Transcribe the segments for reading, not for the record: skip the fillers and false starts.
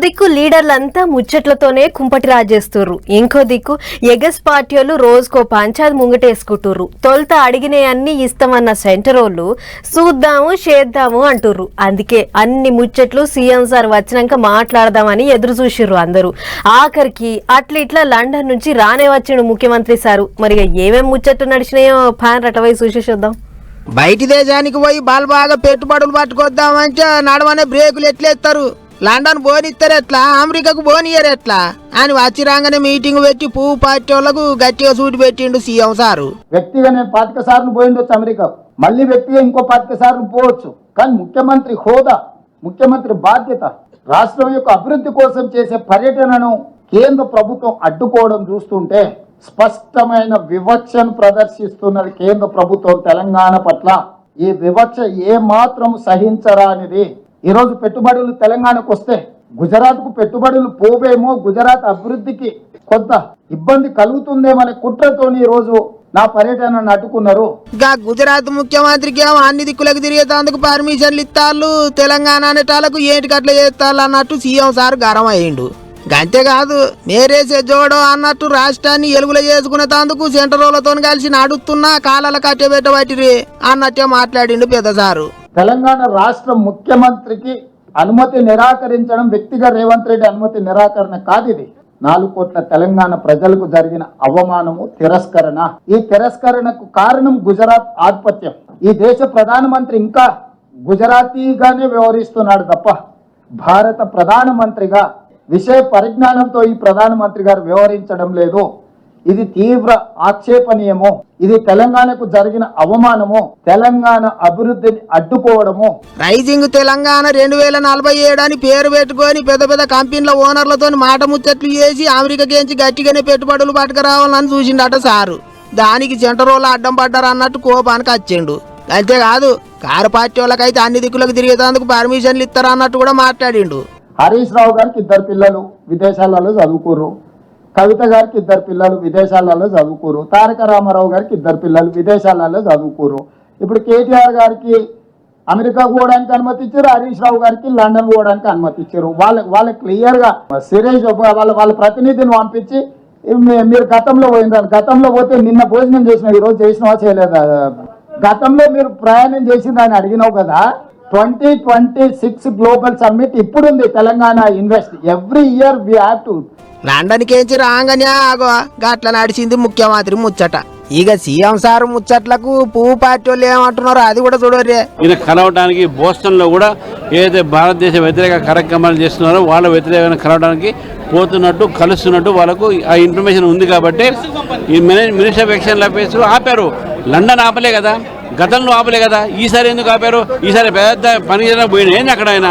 దిక్కు లీడర్లంతా ముచ్చట్లతోనే కుంపటి రాజేస్తుర్రు. ఇంకో దిక్కు ఎగస్ పార్టీలు రోజుకో పంచాయత్ ముంగటేసుకుంటుర్రు. తొలుత అడిగినవన్నీ ఇస్తామన్న సెంటరోళ్ళు చూద్దాము చేద్దాము అంటుర్రు. అందుకే అన్ని ముచ్చట్లు సీఎం సార్ వచ్చినాక మాట్లాడదామని ఎదురు చూసిర్రు అందరూ. ఆఖరికి ఇట్లా లండన్ నుంచి రానే వచ్చిండు ముఖ్యమంత్రి సారు. మరి ఏమేం ముచ్చట్లు నడిచినాయో ఫ్యాన్ రటవై చూసేద్దాం. బయటి దేశానికి పోయి బాగా పెట్టుబడులు పట్టుకొద్దామంటే నడవనే బ్రేకులు ఎట్లేస్తారు. లండన్ పోనిస్తారు ఎట్లా, అమెరికాకు పోనీయరు ఎట్లా అని వచ్చి రాగానే మీటింగ్ పెట్టి పువ్వు పార్టీ వాళ్ళకు గట్టిగా సూటి పెట్టిండు సీఎం సారు. వ్యక్తిగా నేను 25 సార్లు పోయిండొచ్చు అమెరికా, మళ్ళీ వ్యక్తిగా ఇంకో 25 సార్లు పోవచ్చు. కానీ ముఖ్యమంత్రి హోదా, ముఖ్యమంత్రి బాధ్యత, రాష్ట్రం యొక్క అభివృద్ధి కోసం చేసే పర్యటనను కేంద్ర ప్రభుత్వం అడ్డుకోవడం చూస్తుంటే స్పష్టమైన వివక్షను ప్రదర్శిస్తున్నది కేంద్ర ప్రభుత్వం తెలంగాణ పట్ల. ఈ వివక్ష ఏ మాత్రం సహించరానిది. ఈరోజు పెట్టుబడులు తెలంగాణకు వస్తే గుజరాత్కు పెట్టుబడులు పోవేమో, గుజరాత్ అభివృద్ధికి కొంత ఇబ్బంది కలుగుతుందేమనే కుట్రతోని ఈ రోజు నా పర్యటనను అడ్డుకున్నారు. గుజరాత్ ముఖ్యమంత్రికి ఏమో అన్ని దిక్కులకు తిరిగేందుకు పర్మిషన్లు ఇస్తారు, తెలంగాణ అనేటాలకు ఏంటికట్లా చేస్తారు అన్నట్టు సీఎం సార్ గరం అయ్యిండు. అంతేకాదు నేరేసే జోడో అన్నట్టు రాష్ట్రాన్ని ఎలుగులో చేసుకునేందుకు సెంట్రల్తో కలిసి నడుస్తున్నా కాలాల కట్టబెట్టబట్టి అన్నట్టే మాట్లాడిండు పెద్ద సారు. తెలంగాణ రాష్ట్ర ముఖ్యమంత్రికి అనుమతి నిరాకరించడం వ్యక్తిగా రేవంత్ రెడ్డి అనుమతి నిరాకరణ కాదు. ఇది 4 కోట్ల తెలంగాణ ప్రజలకు జరిగిన అవమానము, తిరస్కరణ. ఈ తిరస్కరణకు కారణం గుజరాత్ ఆధిపత్యం. ఈ దేశ ప్రధానమంత్రి ఇంకా గుజరాతీగానే వ్యవహరిస్తున్నాడు తప్ప భారత ప్రధానమంత్రిగా విషయ పరిజ్ఞానంతో ఈ ప్రధానమంత్రి గారు వ్యవహరించడం లేదు. ఇది తీవ్ర ఆక్షేపణీయము. ఇది తెలంగాణకు జరిగిన అవమానము, తెలంగాణ అభివృద్ధిని అడ్డుకోవడము. రైజింగ్ తెలంగాణ 2047 అని పేరు పెట్టుకొని పెద్ద పెద్ద కంపెనీల ఓనర్లతో మాట ముచ్చట్లు చేసి అమెరికాకి గట్టిగానే పెట్టుబడులు పట్టుకురావాలని చూసిండట సారు. దానికి సెంటరోళ్ళు అడ్డం పడ్డారు అన్నట్టు కోపానికి వచ్చిండు. అంతేకాదు కారు పార్టీ వాళ్ళకైతే అన్ని దిక్కులకు తిరిగేందుకు పర్మిషన్లు ఇస్తారు అన్నట్టు కూడా మాట్లాడిండు. హరీష్ రావు గారికి 2 పిల్లలు విదేశాలలో చదువుకోరు, కవిత గారికి 2 పిల్లలు విదేశాలలో చదువుకోరు, తారక రామారావు గారికి 2 పిల్లలు విదేశాలలో చదువుకోరు. ఇప్పుడు కేటీఆర్ గారికి అమెరికా పోవడానికి అనుమతి ఇచ్చారు, హరీష్ రావు గారికి లండన్ పోవడానికి అనుమతి ఇచ్చారు. వాళ్ళ క్లియర్ గా సిరీస్ వాళ్ళ ప్రతినిధిని పంపించి మీరు గతంలో పోయినారు, గతంలో పోతే నిన్న భోజనం చేసిన ఈరోజు చేసినవా చేయలేదా, గతంలో మీరు ప్రయాణం చేసింది అని అడిగినావు కదా. 2026 గ్లోబల్ సమ్మిట్ ఇప్పుడు ఉంది. Telangana invest every year we have to. London కేంచి రాగానే ఆగో గట్ల నడిచింది ముఖ్యమంత్రి ముచ్చట. ఇక సీఎం సార్ ముచ్చట్లకు పువ్వు పార్టీ వాళ్ళు ఏమంటున్నారో అది కూడా చూడరే. ఈయన కలవడానికి బోస్టన్ లో కూడా ఏదైతే భారతదేశ వ్యతిరేక కార్యక్రమాలు చేస్తున్నారో వాళ్ళ వ్యతిరేకంగా కలవడానికి పోతున్నట్టు కలుస్తున్నట్టు వాళ్ళకు ఆ ఇన్ఫర్మేషన్ ఉంది. కాబట్టి ఈ మినిస్టర్ ఆఫ్ ఎక్స్టర్నల్ అఫైర్స్ ఆపారు. లండన్ ఆపలే కదా, గతంలో ఆపలే కదా, ఈసారి ఎందుకు ఆపారు? ఈసారి పెద్ద పని చేయడానికి పోయినా ఏంది అక్కడ ఆయన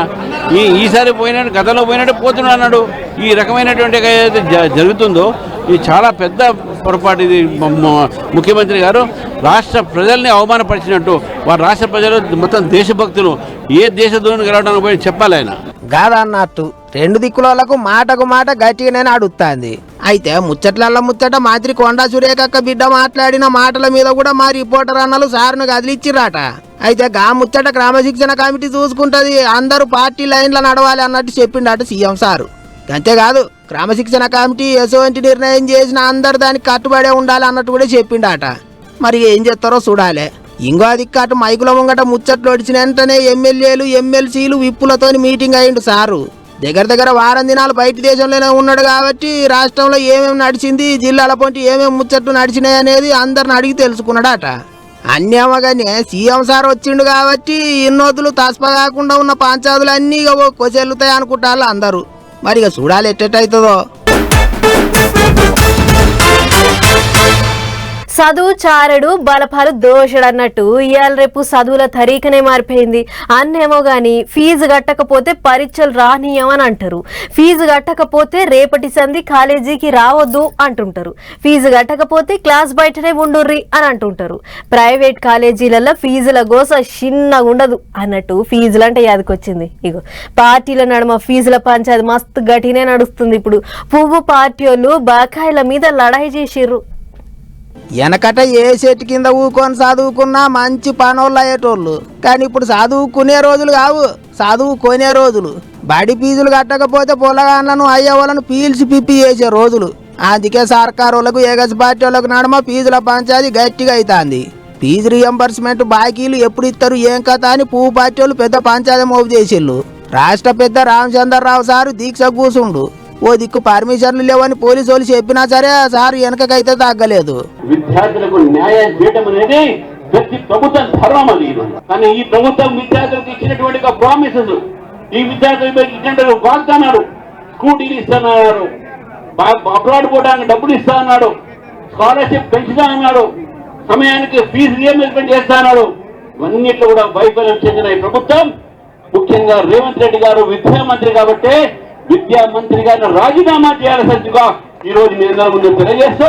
ఈసారి పోయినట్టు గతంలో పోయినట్టు పోతున్నాడు అన్నాడు. ఈ రకమైనటువంటి ఏదైతే జరుగుతుందో ఇది చాలా పెద్ద పొరపాటు. ఇది ముఖ్యమంత్రి గారు రాష్ట్ర ప్రజల్ని అవమానపరిచినట్టు. వారు రాష్ట్ర ప్రజలు మొత్తం దేశభక్తులు, ఏ దేశద్రోహిని గెలవడానికి పోయి చెప్పాలి ఆయన కాదన్నట్టు. 2 దిక్కులకు మాటకు మాట గట్టిగానే అడుగుతాంది. అయితే ముచ్చట్లల్ల ముచ్చట మంత్రి కొండా సురేఖక్క బిడ్డ మాట్లాడిన మాటల మీద కూడా మా రిపోర్టర్ అన్నలు సార్ను కదిలిచ్చిర్రాట. అయితే గా ముచ్చట క్రమశిక్షణ కమిటీ చూసుకుంటది, అందరూ పార్టీ లైన్లో నడవాలి అన్నట్టు చెప్పిండట సీఎం సారు. అంతేకాదు క్రమశిక్షణ కమిటీ ఎటువంటి నిర్ణయం చేసినా అందరు దానికి కట్టుబడే ఉండాలి అన్నట్టు కూడా చెప్పిండట. మరి ఏం చేస్తారో చూడాలి. ఇంకో దిక్కటు మైకుల ముంగట ముచ్చట్లు వచ్చిన వెంటనే ఎమ్మెల్యేలు, ఎమ్మెల్సీలు, విప్పులతో మీటింగ్ అయ్యిండు సారు. దగ్గర వారం దినాలు బయట దేశంలోనే ఉన్నాడు కాబట్టి రాష్ట్రంలో ఏమేమి నడిచింది, జిల్లాల పొంటి ఏమేమి ముచ్చట్లు నడిచినాయి అనేది అందరిని అడిగి తెలుసుకున్నాడట. అన్నేమగానే సీఎం సార్ వచ్చిండు కాబట్టి ఇన్నోతులు తస్ప కాకుండా ఉన్న పంచాదులు అన్నీ కొచెల్లుతాయి అనుకుంటారు అందరూ. మరి ఇక చూడాలి ఎట్టెట్టవుతుందో. చదువు చారడు బలపాలు దోషడు అన్నట్టు ఇవాళ రేపు చదువుల తరీకనే మారిపోయింది. అన్నేమో గాని ఫీజు కట్టకపోతే పరీక్షలు రానియమని అంటారు, ఫీజు కట్టకపోతే రేపటి సంధి కాలేజీకి రావద్దు అంటుంటారు, ఫీజు కట్టకపోతే క్లాస్ బయటనే ఉండుర్రి అని అంటుంటారు. ప్రైవేట్ కాలేజీలలో ఫీజుల గోస చిన్నగా ఉండదు అన్నట్టు ఫీజులు అంటే యాదకొచ్చింది. ఇగో పార్టీల నడుమ ఫీజుల పంచాయతీ మస్తు గట్టినే నడుస్తుంది. ఇప్పుడు పువ్వు పార్టీ వాళ్ళు బకాయిల మీద లడాయి చేసిర్రు. వెనకట ఏ చెట్టు కింద ఊకొని చదువుకున్నా మంచి పనోళ్ళు అయ్యేటోళ్ళు. కానీ ఇప్పుడు చదువుకునే రోజులు కావు, చదువుకునే రోజులు. బడి ఫీజులు కట్టకపోతే పొలగాన్లను అయ్యవాళ్ళను పీల్చి పిప్పి చేసే రోజులు. అందుకే సర్కారు వాళ్ళకు ఏగస్ పార్టీ వాళ్ళకు నడమ ఫీజుల పంచాది గట్టిగా అవుతుంది. ఫీజు రియంబర్స్మెంట్ బాకీలు ఎప్పుడు ఇస్తారు ఏం కథ అని పువ్వు పార్టీ వాళ్ళు పెద్ద పంచాయతీ మోపు చేసిళ్ళు. రాష్ట్ర పెద్ద రామచంద్రరావు సారు దీక్ష కూసుండు. ఓ దిక్కు పర్మిషన్లు లేవని పోలీసు వాళ్ళు చెప్పినా సరే సారు వెనకకైతే తగ్గలేదు. విద్యార్థులకు న్యాయం చేయడం అనేది ప్రతి ప్రభుత్వం ధర్మం అది. కానీ ఈ ప్రభుత్వం విద్యార్థులకు ఇచ్చినటువంటి ప్రామిసెస్, ఈ విద్యార్థులకు ఇచ్చినటువంటి వాగ్దానాలు, స్కూటీలు ఇస్తానన్నారు, అబ్రాడ్ పోవడానికి డబ్బులు ఇస్తా అన్నాడు, స్కాలర్షిప్ పెంచుతా అన్నాడు, సమయానికి ఫీజు రియంబర్స్మెంట్ చేస్తా అన్నాడు. ఇవన్నిట్లో కూడా వైఫల్యం చెందిన ఈ ప్రభుత్వం, ముఖ్యంగా రేవంత్ రెడ్డి గారు విద్యామంత్రి కాబట్టి విద్యామంత్రి గారిని రాజీనామా చేయాల్సిందిగా ఈ రోజు మీ అందరి ముందు తెలియజేస్తూ,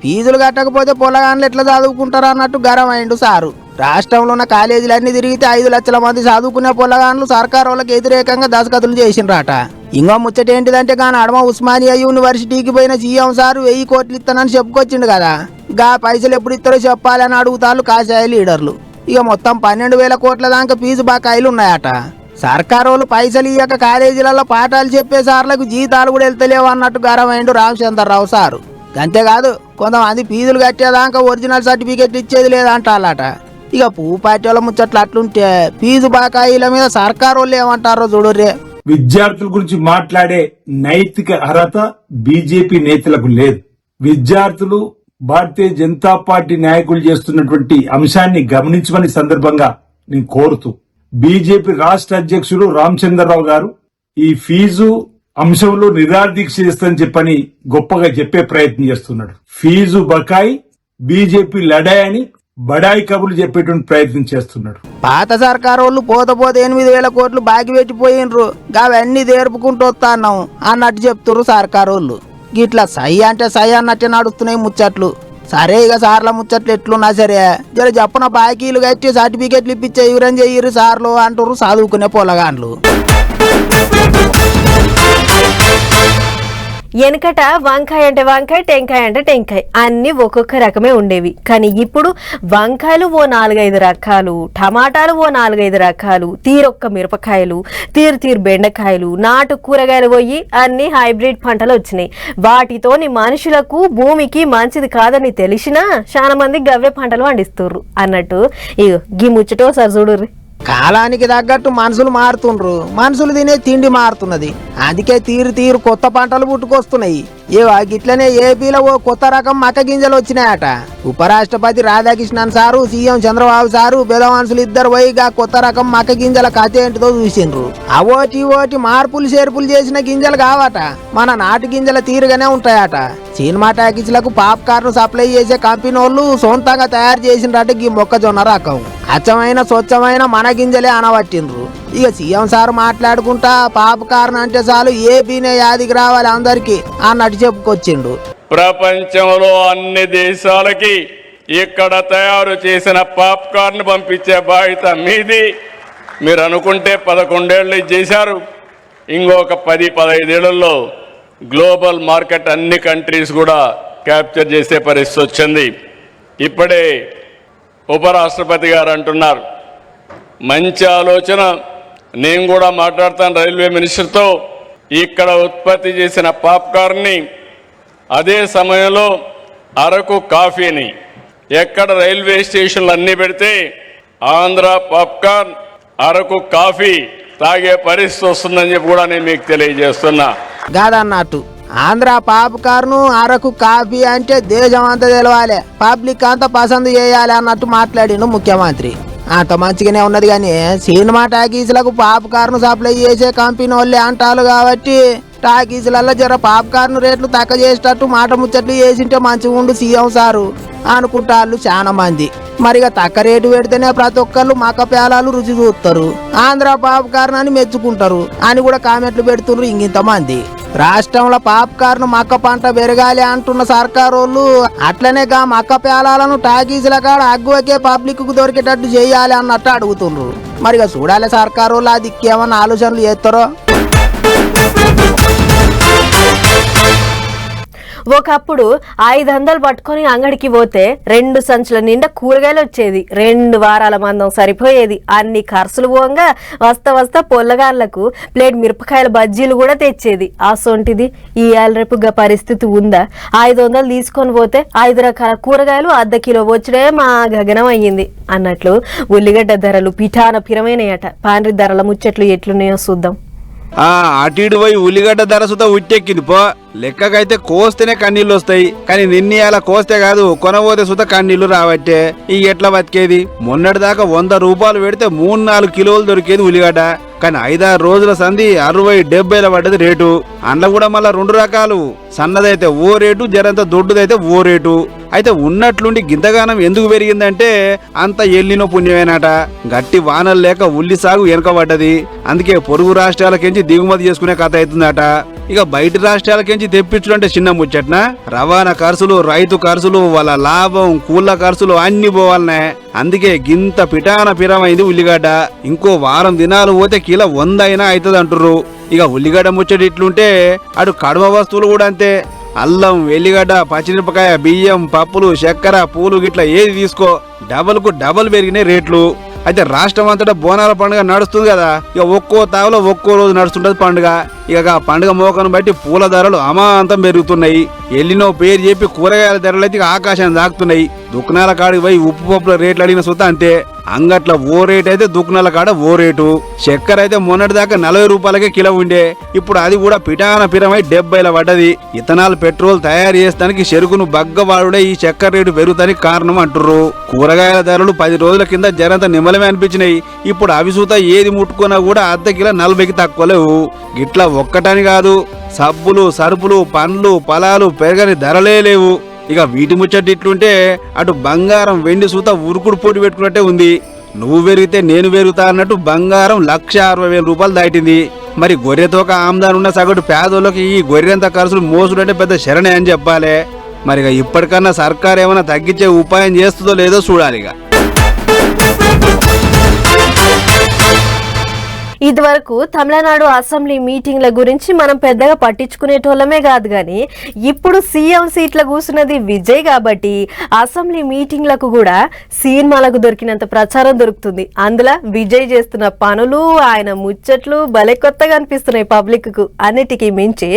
ఫీజులు కట్టకపోతే పొలగాన్లు ఎట్లా చదువుకుంటారు అన్నట్టు గరం అయిండు సారు. రాష్ట్రంలో ఉన్న కాలేజీలన్నీ తిరిగితే 5 లక్షల మంది చదువుకునే పొలగాన్లు సర్కారు వాళ్ళకి వ్యతిరేకంగా దశకతులు చేసిండ్రట. ఇంకో ముచ్చట ఏంటిదంటే కానీ అడమ ఉస్మానియా యూనివర్సిటీకి పోయిన సీఎం సారు 1000 కోట్లు ఇస్తానని చెప్పుకొచ్చిండు కదా. గా పైసలు ఎప్పుడు ఇస్తారో చెప్పాలని అడుగుతారు కాషాయ లీడర్లు. ఇక మొత్తం 12,000 కోట్ల దాకా ఫీజు బకాయిలు ఉన్నాయట. సర్కారు వాళ్ళు పైసలు ఇయ్యక కాలేజీలలో పాఠాలు చెప్పే సార్లకు జీతాలు కూడా వెళ్తలేవు అన్నట్టు గరమైండు రామచంద్రరావు సారు. అంతేకాదు కొంతమంది ఫీజులు కట్టేదాకా ఒరిజినల్ సర్టిఫికెట్ ఇచ్చేది లేదంటారట. ఇక పువ్వు పార్టీ వాళ్ళ ముచ్చట్లు అట్లుంటే ఫీజు బకాయిల మీద సర్కారు వాళ్ళు ఏమంటారో చూడుర్రే. విద్యార్థుల గురించి మాట్లాడే నైతిక అర్హత బీజేపీ నేతలకు లేదు. విద్యార్థులు భారతీయ జనతా పార్టీ నాయకులు చేస్తున్నటువంటి అంశాన్ని గమనించమని సందర్భంగా నేను కోరుతూ, బీజేపీ రాష్ట్ర అధ్యక్షుడు రామచంద్రరావు గారు ఈ ఫీజు అంశంలో నిరాదీక్ష చేస్తానని చెప్పని గొప్పగా చెప్పే ప్రయత్నం చేస్తున్నాడు. ఫీజు బకాయి బీజేపీ లడాయి అని బడాయి కబుర్లు చెప్పేటువంటి ప్రయత్నం చేస్తున్నాడు. పాత సర్కారు వాళ్ళు పోతే 8,000 కోట్లు బాకి పెట్టిపోయినరు, అవన్నీ దేర్పుకుంటూ వస్తాన్నాం అన్నట్టు చెప్తున్నారు సర్కారు వాళ్ళు. గిట్లా సై అంటే సై అన్నట్టే నడుస్తున్నాయి ముచ్చట్లు. సరే ఇక సార్ల ముచ్చట్లు ఎట్లున్నా సరే జర చెప్పన బాకీలు కట్టి సర్టిఫికెట్లు ఇప్పించే ఎవరని చెయ్యరు సార్లు అంటారు చదువుకునే పొలగాన్లు. వెనకట వంకాయ అంటే వంకాయ, టెంకాయ అంటే టెంకాయ, అన్ని ఒక్కొక్క రకమే ఉండేవి. కానీ ఇప్పుడు వంకాయలు ఓ 4-5 రకాలు, టమాటాలు ఓ 4-5 రకాలు, తీరొక్క మిరపకాయలు, తీరు బెండకాయలు, నాటు కూరగాయలు పోయి అన్ని హైబ్రిడ్ పంటలు వచ్చినాయి. వాటితోని మనుషులకు భూమికి మంచిది కాదని తెలిసినా చాలా మంది గవ్వే పంటలు పండిస్తుర్రు అన్నట్టు. ఇగో గీ ముచ్చటో సార్ చూడుర్రి. కాలానికి తగ్గట్టు మనుషులు మారుతుండ్రు, మనుషులు తినే తిండి మారుతున్నది. అందుకే తీరు కొత్త పంటలు పుట్టుకొస్తున్నాయి. గిట్లనే ఏపీలో ఓ కొత్త రకం మక్క గింజలు వచ్చినాయట. ఉపరాష్ట్రపతి Radhakrishnan sir, CM Chandrababu sir పెదవాన్సులు ఇద్దరు పోయిగా కొత్త రకం మక్క గింజల కథ ఏంటిదో చూసిండ్రు. అవోటి మార్పులు చేర్పులు చేసిన గింజలు కావట, మన నాటు గింజల తీరుగానే ఉంటాయట. సినిమా టాకీస్లకు పాప్కార్న్ సప్లై చేసే కంపెనీ వాళ్ళు సొంతంగా తయారు చేసినట్టు ఈ మొక్కజొన్న రకం అచ్చమైన స్వచ్ఛమైన మన గింజలే అనబట్టిండ్రు. ఇక సీఎం సార్ మాట్లాడుకుంటా పాప్కార్న్ అంటే చాలు ఏపీనే యాదికి రావాలి అందరికి అన్నట్టు చెప్పుకొచ్చిండు. ప్రపంచంలో అన్ని దేశాలకి ఇక్కడ తయారు చేసిన పాప్కార్న్ పంపించే బాధ్యత మీది. మీరు అనుకుంటే 11 ఏళ్ళు చేశారు, ఇంకొక 10-15 ఏళ్లలో గ్లోబల్ మార్కెట్ అన్ని కంట్రీస్ కూడా క్యాప్చర్ చేసే పరిస్థితి వచ్చింది. ఇప్పుడే ఉపరాష్ట్రపతి గారు అంటున్నారు, మంచి ఆలోచన, నేను కూడా మాట్లాడతాను రైల్వే మినిస్టర్తో. ఇక్కడ ఉత్పత్తి చేసిన పాప్కార్న్ని అదే సమయంలో అరకు కాఫీని ఎక్కడ రైల్వే స్టేషన్లు అన్నీ పెడితే ఆంధ్ర పాప్కార్న్, అరకు కాఫీ తాగే పరిస్థితి వస్తుందని చెప్పి కూడా నేను మీకు తెలియజేస్తున్నా. కాదన్నట్టు ఆంధ్ర పాప్కార్న్, అరకు కాఫీ అంటే దేశం అంతా తెలవాలి, పబ్లిక్ అంతా పసందు చేయాలి అన్నట్టు మాట్లాడిండు ముఖ్యమంత్రి. అంత మంచిగానే ఉన్నది కానీ సినిమా టాకీస్లకు పాప్కార్న్ సప్లై చేసే కంపెనీ వాళ్ళే అంటారు కాబట్టి టాకీస్లలో జర పాప్కార్న్ రేట్లు తక్కువ చేసేటట్టు మాట ముచ్చట్లు చేసింటే మంచిగా ఉండు సీఎం సారు అనుకుంటారు చాలా మంది. మరిగా తక్కువ రేటు పెడితేనే ప్రతి ఒక్కళ్ళు మక్క పేలాలు రుచి చూస్తారు, ఆంధ్ర పాప్కార్న్ అని మెచ్చుకుంటారు అని కూడా కామెంట్లు పెడుతున్నారు ఇంకింతమంది. రాష్ట్రంలో పాప్కార్న్ మక్క పంట పెరగాలి అంటున్న సర్కారు వాళ్ళు అట్లనే గా మక్క పేలాలను టాకీసుల కాడ అగ్గువకే పబ్లిక్ కు దొరికేటట్టు చేయాలి అన్నట్టు అడుగుతున్నారు. మరిగా చూడాలి సర్కారు వాళ్ళు అది ఏమన్నా ఆలోచనలు చేస్తారో. ఒకప్పుడు 500 పట్టుకొని అంగడికి పోతే 2 సంచుల నిండా కూరగాయలు వచ్చేది. 2 వారాల మందం సరిపోయేది. అన్ని ఖర్చులు పోగా వస్తా పొల్లగాళ్లకు ప్లేట్ మిరపకాయల బజ్జీలు కూడా తెచ్చేది. అసొంటిది ఇవాళ రేపు పరిస్థితి ఉందా? 500 తీసుకొని పోతే 5 రకాల కూరగాయలు అర్ధ కిలో వచ్చడే మా గగనం అయ్యింది అన్నట్లు ఉల్లిగడ్డ ధరలు పిఠానపిరమైనయట. పాండ్రి ధరల ముచ్చట్లు ఎట్లున్నాయో చూద్దాం. అటు ఇటు పోయి ఉల్లిగడ్డ ధర సుతా ఉట్టెక్కింది పో. లెక్కకైతే కోస్తేనే కన్నీళ్లు వస్తాయి, కానీ నిన్న కోస్తే కాదు కొనబోతే సుతా కన్నీళ్లు రావట్టే. ఈ ఎట్లా బతికేది? మొన్నటి దాకా 100 రూపాయలు పెడితే 3-4 కిలోలు దొరికేది ఉల్లిగడ్డ. కానీ 5-6 రోజుల సంధి 60-70 పడ్డది రేటు. అందులో కూడా మళ్ళా 2 రకాలు, సన్నదైతే ఓ రేటు, జరంత దొడ్డుదైతే ఓ రేటు. అయితే ఉన్నట్లుండి గింతగానం ఎందుకు పెరిగిందంటే అంత ఎల్లినో పుణ్యమేనట. గట్టి వానలు లేక ఉల్లి సాగు వెనకబడ్డది. అందుకే పొరుగు రాష్ట్రాలకెంచి దిగుమతి చేసుకునే కథ అవుతుందట. ఇక బయట రాష్ట్రాలకెంచి తెప్పించడం అంటే చిన్న ముచ్చట్నా? రవాణా ఖర్చులు, రైతు ఖర్చులు, వాళ్ళ లాభం, కూళ్ళ ఖర్చులు అన్ని పోవాలనే. అందుకే గింత పిరమైంది ఉల్లిగడ్డ. ఇంకో వారం దినాలు పోతే కిలో 100 అయినా అవుతుంది అంటుర్రు. ఇక ఉల్లిగడ్డ ముచ్చటి ఇట్లుంటే అటు కడుమ వస్తువులు కూడా అంతే. అల్లం, వెల్లిగడ్డ, పచ్చిమిరపకాయ, బియ్యం, పప్పులు, చక్కెర, పూలు గిట్లా ఏది తీసుకో డబల్కు డబల్ పెరిగినాయి రేట్లు. అయితే రాష్ట్రం అంతటా బోనాల పండుగ నడుస్తుంది కదా. ఇక ఒక్కో తావులో ఒక్కో రోజు నడుస్తుంటది పండుగ. ఇక పండుగ మోకను బట్టి పూల ధరలు అమాంతం పెరుగుతున్నాయి. ఎల్లినో పేరు చెప్పి కూరగాయల ధరలు అయితే ఆకాశాన్ని దాకుతున్నాయి. దుకాణాల కాడికి పోయి ఉప్పు పప్పుల రేట్లు అడిగిన సుతా అంతే. అంగట్ల ఓ రేట్ అయితే దుకాణాల కాడ ఓ రేటు. చక్కెర అయితే మొన్నటి దాకా 40 రూపాయలకే కిలో ఉండే. ఇప్పుడు అది కూడా పిరమై 70 పడ్డది. ఇథనాల్ పెట్రోల్ తయారు చేస్తానికి చెరుకును బగ్గవాడుడే ఈ చక్కెర రేటు పెరుగుతానికి కారణం అంటుర్రు. కూరగాయల ధరలు 10 రోజుల కింద జరంత నిమ్మలమే అనిపించినాయి. ఇప్పుడు అవి సూతా ఏది ముట్టుకున్నా కూడా అర్ధ కిలో 40కి తక్కువ లేవు. గిట్లా ఒక్కటని కాదు, సబ్బులు, సరుపులు, పండ్లు, ఫలాలు పెరగని ధరలే లేవు. ఇక వీటి ముచ్చట ఇట్లుంటే అటు బంగారం, వెండి సూత ఉరుకుడు పోటీ పెట్టుకున్నట్టే ఉంది. నువ్వు పెరిగితే నేను పెరుగుతా అన్నట్టు బంగారం 1,60,000 రూపాయలు దాటింది. మరి గొర్రెతోక ఆమ్దాన్ ఉన్న సగటు పేదోళ్ళకి ఈ గొర్రెంత ఖర్చులు మోసుడంటే పెద్ద శరణే అని చెప్పాలి. మరి ఇప్పటికన్నా సర్కారు ఏమైనా తగ్గించే ఉపాయం చేస్తుందో లేదో చూడాలి. ఇదివరకు తమిళనాడు అసెంబ్లీ మీటింగ్ల గురించి మనం పెద్దగా పట్టించుకునేటోళ్ళమే కాదు, కానీ ఇప్పుడు సీఎం సీట్ల కూర్చున్నది విజయ్ కాబట్టి అసెంబ్లీ మీటింగ్లకు కూడా సినిమాలకు దొరికినంత ప్రచారం దొరుకుతుంది. అందులో విజయ్ చేస్తున్న పనులు, ఆయన ముచ్చట్లు భలే కొత్తగా అనిపిస్తున్నాయి పబ్లిక్ కు. అన్నిటికీ మించి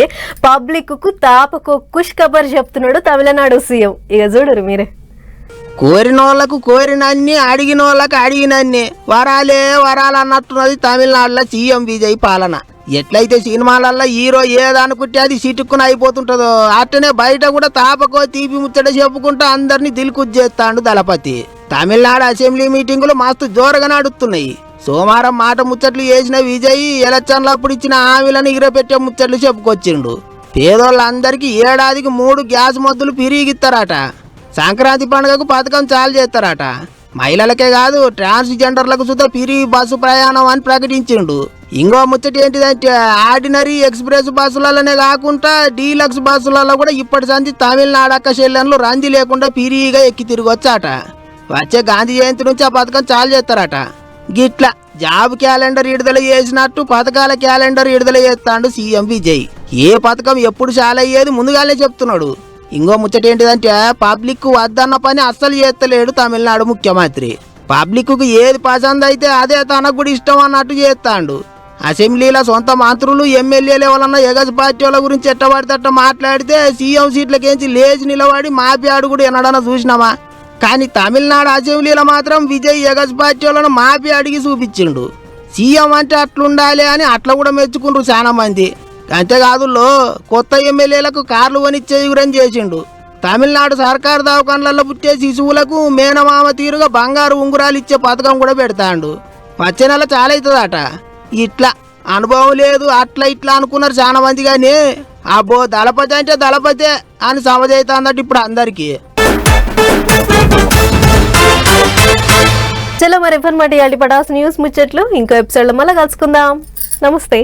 పబ్లిక్ కు తాపకు ఖుష్ ఖబర్ చెప్తున్నాడు తమిళనాడు సీఎం. ఇక చూడరు మీరే. కోరిన వాళ్ళకు కోరినన్ని, అడిగిన వాళ్ళకు అడిగినన్ని వరాలు అన్నట్టున్నది తమిళనాడులో సీఎం విజయ్ పాలన. ఎట్లయితే సినిమాలల్లో హీరో ఏదనుకుంటే అది సిటుక్కున అయిపోతుంటుందో అట్టనే బయట కూడా తాపకో తీపి ముచ్చట చెప్పుకుంటూ అందరినీ దిల్కుజ్జేస్తాడు దళపతి. తమిళనాడు అసెంబ్లీ మీటింగులు మస్తు జోరుగా నడుస్తున్నాయి. సోమవారం మాట ముచ్చట్లు చేసిన విజయ్ ఎలక్షన్లప్పుడు ఇచ్చిన హామీలను ఇరపెట్టే ముచ్చట్లు చెప్పుకొచ్చిండు. పేదోళ్ళందరికీ ఏడాదికి 3 గ్యాస్ మొద్దులు పిరిగిస్తారట. సంక్రాంతి పండుగకు పథకం చాలు చేస్తారట. మహిళలకే కాదు, ట్రాన్స్జెండర్లకు సుధా ఫ్రీ బస్సు ప్రయాణం అని ప్రకటించిండు. ఇంకో ముచ్చట ఏంటిదంటే ఆర్డినరీ ఎక్స్ప్రెస్ బస్సులలోనే కాకుండా డీలక్స్ బస్సులలో కూడా ఇప్పటి సంది తమిళనాడు అక్క చెల్లెన్లు రంది లేకుండా ఫ్రీగా ఎక్కి తిరగొచ్చాట. వచ్చే గాంధీ జయంతి నుంచి ఆ పథకం చాలు చేస్తారట. గిట్లా జాబ్ క్యాలెండర్ విడుదల చేసినట్టు పథకాల క్యాలెండర్ విడుదల చేస్తాడు సీఎం విజయ్. ఏ పథకం ఎప్పుడు చాలు అయ్యేది ముందుగానే చెప్తున్నాడు. ఇంకో ముచ్చట ఏంటిదంటే పబ్లిక్ వద్దన్న పని అస్సలు చేస్తలేడు తమిళనాడు ముఖ్యమంత్రి. పబ్లిక్ కు ఏది పసంద్ అయితే అదే తనకు కూడా ఇష్టం అన్నట్టు చేస్తాడు. అసెంబ్లీలో సొంత మంత్రులు, ఎమ్మెల్యేల వలన ఎగస్ పార్టీల గురించి ఎట్టబడితే మాట్లాడితే సీఎం సీట్లకేంచి లేచి నిలబడి మాఫియాడు కూడా ఎన్నడన్నా చూసినామా? కానీ తమిళనాడు అసెంబ్లీలో మాత్రం విజయ్ ఎగస్ పార్టీలను మాఫీ అడిగి చూపించిండు. సీఎం అంటే అట్లుండాలి అని అట్లా కూడా మెచ్చుకుంటారు చాలా మంది. అంతేకాదు కొత్త ఎమ్మెల్యేలకు కార్లు కొనిచ్చే వివరం చేసిండు. తమిళనాడు సర్కారు దవాఖానలలో పుట్టే శిశువులకు మేనమామ తీరుగా బంగారు ఉంగురాలు ఇచ్చే పథకం కూడా పెడతాండు. వచ్చే నెల చాలా అవుతుందట. ఇట్లా అనుభవం లేదు అట్లా ఇట్లా అనుకున్నారు చాలా మంది, కానీ అబ్బో దళపతి అంటే దళపతే అని సమజైతుందట ఇప్పుడు అందరికీ. చలో మరి ఇవ్వనమాట ఇవాళ పటాస్ న్యూస్ ముచ్చట్లు ఇంకో ఎపిసోడ్లో మళ్ళీ కలుసుకుందాం. నమస్తే.